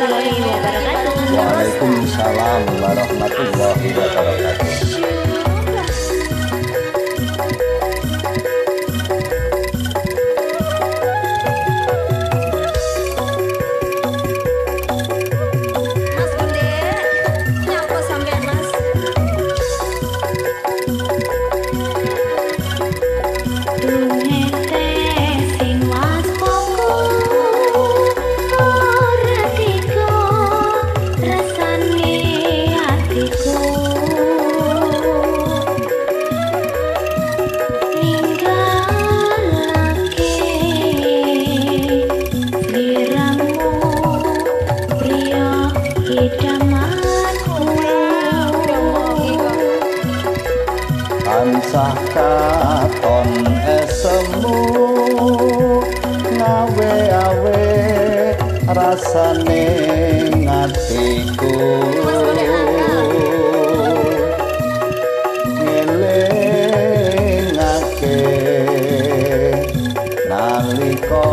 warahmatullahi wabarakatuh. Waalaikumsalam warahmatullahi wabarakatuh. Tansah katon esemu ngawe-awe rasane ngatiku ngelingake nalika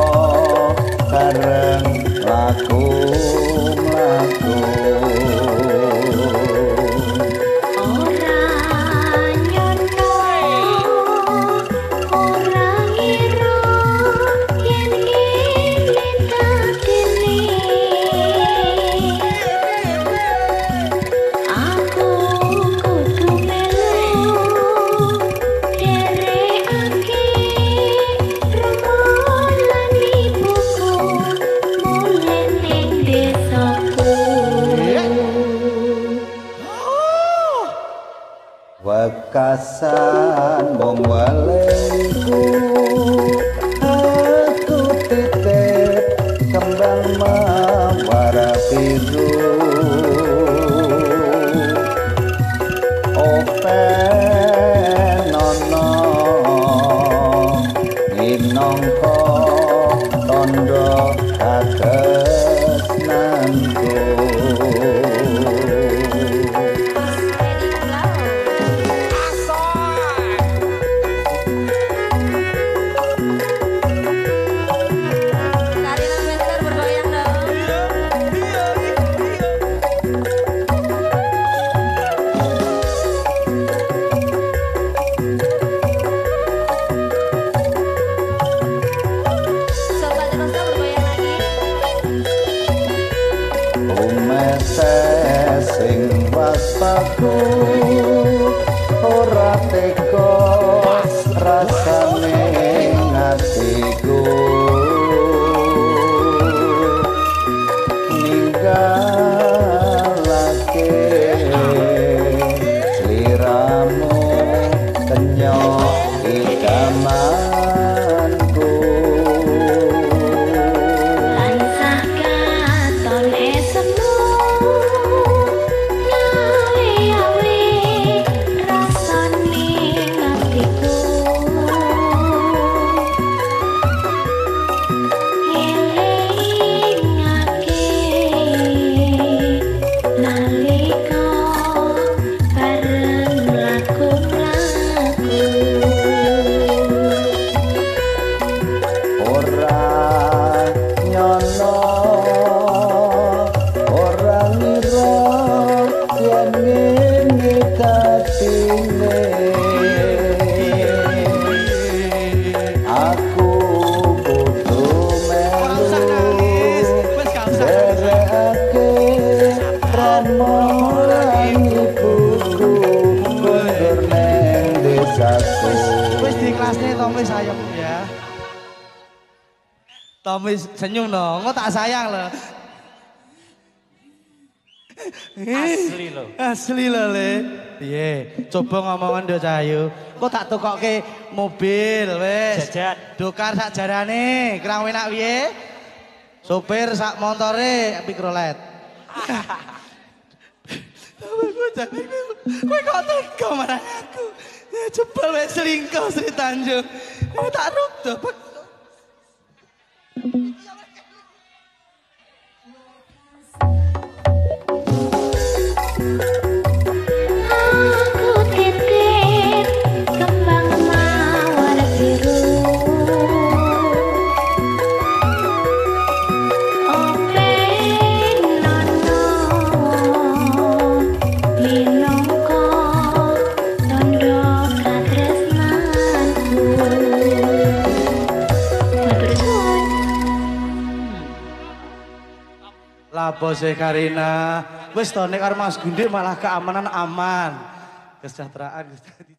bareng laku-laku. Wekasan membalengku aku titip kembang mawar biru openono minangka tondo katresnanku. Sing waspaku ora tega rasane ngatiku ninggalake sliramu kenyok idamanku. Aku butuh melu serake ramolan ibuku mundur neng desaku. Wis di kelasnya Tommy sayang ya. Tommy senyum dong, kok tak sayang loh. Asli loh. Asli loh le. Iya, coba ngomongan do Cahayu. Kok tak tukokke mobil wes. Jajan. Dokar sak jarane, kurang enak piye? Sopir sak montore Pikrolet. Kowe kok tega marang aku. Ya jebol wes selingkuh Sri Tanjung. Tak ruk dapat. Open Lapo sih Karina. Wis to nek karo Mas Gundi malah keamanan aman. Kesejahteraan Gusti.